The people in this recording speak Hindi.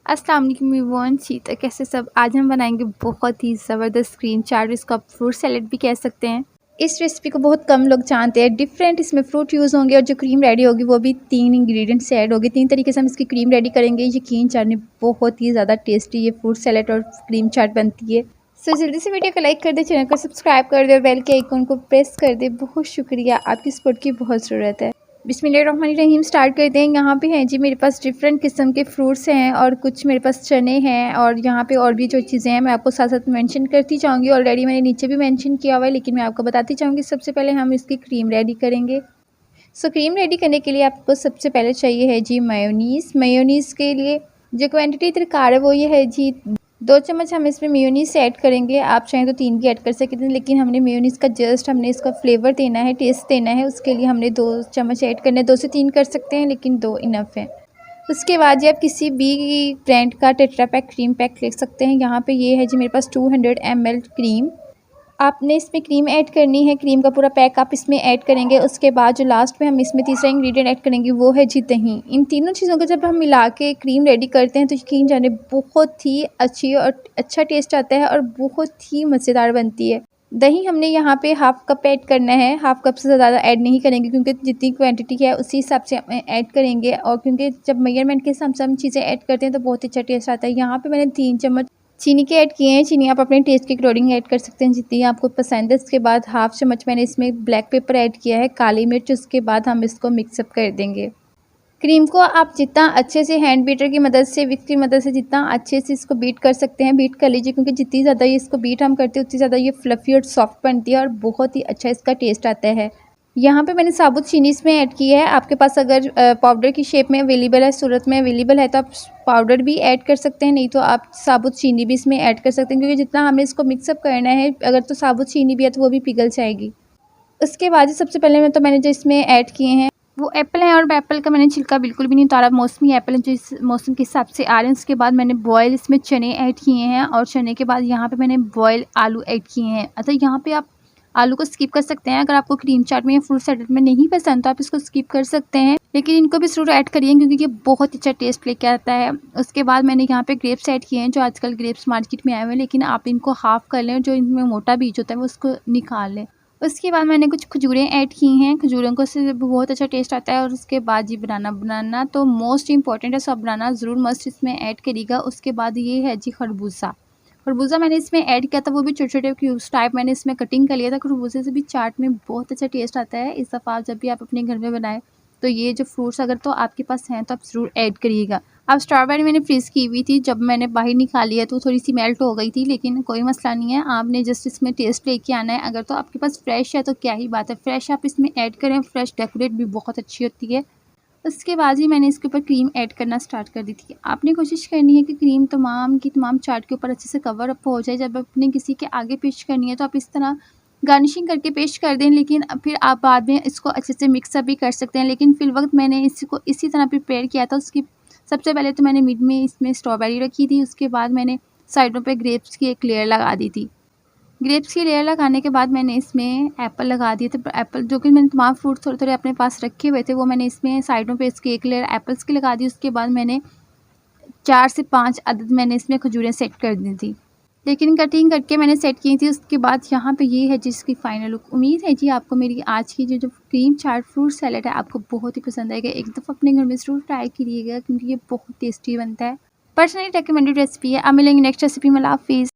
अस्सलाम वालेकुम एवरीवन, सीता कैसे सब। आज हम बनाएंगे बहुत ही ज़बरदस्त क्रीम चाट, इसको आप फ्रूट सैलेड भी कह सकते हैं। इस रेसिपी को बहुत कम लोग जानते हैं। डिफरेंट इसमें फ्रूट यूज़ होंगे और जो क्रीम रेडी होगी वो भी 3 इंग्रेडिएंट्स ऐड होगी। 3 तरीके से हम इसकी क्रीम रेडी करेंगे। यकीन जानिए बहुत ही ज़्यादा टेस्टी ये फ्रूट सैलेड और क्रीम चाट बनती है। सो जल्दी से वीडियो को लाइक कर दे, चैनल को सब्सक्राइब कर दे और बेल के आइकन को प्रेस कर दे। बहुत शुक्रिया, आपकी सपोर्ट की बहुत ज़रूरत है। बिस्मिल्लाहिर्रहमानिर्रहीम स्टार्ट करते हैं। यहाँ पे हैं जी मेरे पास डिफरेंट किस्म के फ्रूट्स हैं और कुछ मेरे पास चने हैं और यहाँ पे और भी जो चीज़ें हैं मैं आपको साथ साथ मेंशन करती जाऊँगी। ऑलरेडी मैंने नीचे भी मेंशन किया हुआ है, लेकिन मैं आपको बताती जाऊँगी। सबसे पहले हम इसकी क्रीम रेडी करेंगे। सो क्रीम रेडी करने के लिए आपको सबसे पहले चाहिए है जी मेयोनीज़। मेयोनीज़ के लिए जो क्वान्टिटी दरकार है वो ये है जी 2 चम्मच हम इसमें मेयोनीज़ ऐड करेंगे। आप चाहें तो 3 भी ऐड कर सकते हैं, लेकिन हमने मेयोनीज़ का जस्ट हमने इसका फ्लेवर देना है, टेस्ट देना है, उसके लिए हमने 2 चम्मच ऐड करने। 2 से 3 कर सकते हैं, लेकिन 2 इनफ है। उसके बाद जी आप किसी भी ब्रांड का टेट्रा पैक क्रीम पैक ले सकते हैं। यहाँ पे ये है जी मेरे पास 200 ml क्रीम। आपने इसमें क्रीम ऐड करनी है, क्रीम का पूरा पैक आप इसमें ऐड करेंगे। उसके बाद जो लास्ट में हम इसमें तीसरा इंग्रेडिएंट ऐड करेंगे वो है जी दही। इन तीनों चीज़ों को जब हम मिला के क्रीम रेडी करते हैं तो यकीन जाने बहुत ही अच्छी और अच्छा टेस्ट आता है और बहुत ही मज़ेदार बनती है। दही हमने यहाँ पे हाफ़ कप ऐड करना है। हाफ़ कप से ज़्यादा ऐड नहीं करेंगे क्योंकि जितनी क्वांटिटी है उसी हिसाब से हम ऐड करेंगे। और क्योंकि जब मेजरमेंट के हिसाब से हम चीज़ें ऐड करते हैं तो बहुत अच्छा टेस्ट आता है। यहाँ पे मैंने 3 चम्मच चीनी के ऐड किए हैं। चीनी आप अपने टेस्ट के अकॉर्डिंग ऐड कर सकते हैं जितनी आपको पसंद है। उसके बाद हाफ़ चम्मच मैंने इसमें ब्लैक पेपर ऐड किया है, काली मिर्च। उसके बाद हम इसको मिक्सअप कर देंगे। क्रीम को आप जितना अच्छे से हैंड बीटर की मदद से, विस्क की मदद से जितना अच्छे से इसको बीट कर सकते हैं बीट कर लीजिए, क्योंकि जितनी ज़्यादा ये इसको बीट हम करते हैं उतनी ज़्यादा ये फ्लफ़ी और सॉफ्ट बनती है और बहुत ही अच्छा इसका टेस्ट आता है। यहाँ पे मैंने साबुत चीनी इसमें ऐड की है। आपके पास अगर पाउडर की शेप में अवेलेबल है, सूरत में अवेलेबल है, तो आप पाउडर भी ऐड कर सकते हैं, नहीं तो आप साबुत चीनी भी इसमें ऐड कर सकते हैं, क्योंकि जितना हमें इसको मिक्सअप करना है अगर तो साबुत चीनी भी है तो वो भी पिघल जाएगी। उसके बाद सबसे पहले मैंने जो इसमें ऐड किए हैं वो एप्पल है और एप्पल का मैंने छिलका बिल्कुल भी नहीं उतारा। मौसमी एप्पल जो इस मौसम के हिसाब से आ रहे हैं। उसके बाद मैंने बॉयल इसमें चने ऐड किए हैं और चने के बाद यहाँ पे मैंने बॉयल आलू ऐड किए हैं। अतः यहाँ पे आप आलू को स्किप कर सकते हैं। अगर आपको क्रीम चाट में या फ्रूट सैलेड में नहीं पसंद तो आप इसको स्किप कर सकते हैं, लेकिन इनको भी ज़रूर ऐड करिए क्योंकि ये बहुत अच्छा टेस्ट लेके आता है। उसके बाद मैंने यहाँ पे ग्रेप्स ऐड किए हैं। जो आजकल ग्रेप्स मार्केट में आए हुए हैं, लेकिन आप इनको हाफ़ कर लें, जो इनमें मोटा बीज होता है वो उसको निकाल लें। उसके बाद मैंने कुछ खजूरें ऐड की हैं। खजूरों को से बहुत अच्छा टेस्ट आता है। और उसके बाद जी बनाना तो मोस्ट इंपॉर्टेंट है, सब बनाना ज़रूर मस्ट इसमें ऐड करिएगा। उसके बाद ये है जी खरबूजा मैंने इसमें ऐड किया था, वो भी छोटे-छोटे क्यूब्स टाइप मैंने इसमें कटिंग कर लिया था। खरबूजे से भी चाट में बहुत अच्छा टेस्ट आता है। इस दफ़ा जब भी आप अपने घर में बनाएं तो ये जो फ्रूट्स अगर तो आपके पास हैं तो आप ज़रूर ऐड करिएगा। अब स्ट्रॉबेरी मैंने फ्रीज़ की हुई थी, जब मैंने बाहर निकाली है तो थोड़ी सी मेल्ट हो गई थी, लेकिन कोई मसला नहीं है। आपने जस्ट इसमें टेस्ट लेके आना है। अगर तो आपके पास फ्रेश है तो क्या ही बात है, फ्रेश आप इसमें ऐड करें। फ्रेश डेकोरेट भी बहुत अच्छी होती है। उसके बाद ही मैंने इसके ऊपर क्रीम ऐड करना स्टार्ट कर दी थी। आपने कोशिश करनी है कि क्रीम तमाम की तमाम चाट के ऊपर अच्छे से कवर अप हो जाए। जब आपने किसी के आगे पेश करनी है तो आप इस तरह गार्निशिंग करके पेश कर दें, लेकिन फिर आप बाद में इसको अच्छे से मिक्सअप भी कर सकते हैं। लेकिन फिल वक्त मैंने इसको इसी तरह प्रिपेयर किया था। उसकी सबसे पहले तो मैंने मिड में इसमें स्ट्रॉबेरी रखी थी। उसके बाद मैंने साइडों पे ग्रेप्स की एक लेयर लगा दी थी। ग्रेप्स की लेयर लगाने के बाद मैंने इसमें एप्पल लगा दिए थे। एप्पल जो कि मैंने तमाम फ्रूट थोड़े-थोड़े अपने पास रखे हुए थे, वो मैंने इसमें साइडों पे इसकी एक लेयर एप्पल्स की लगा दी। उसके बाद मैंने 4 से 5 अदद मैंने इसमें खजूरें सेट कर दी थी, लेकिन कटिंग करके मैंने सेट की थी। उसके बाद यहाँ पे ये है जिसकी फ़ाइनल लुक। उम्मीद है जी आपको मेरी आज की जो क्रीम चाट फ्रूट सैलेड है आपको बहुत ही पसंद आएगा। एक दफ़ा अपने घर में ज़रूर ट्राई करिएगा क्योंकि ये बहुत टेस्टी बनता है। पर्सनली रिकमेंडेड रेसिपी है। अब मिलेंगे नेक्स्ट रेसिपी में। अल्लाह हाफ़िज़।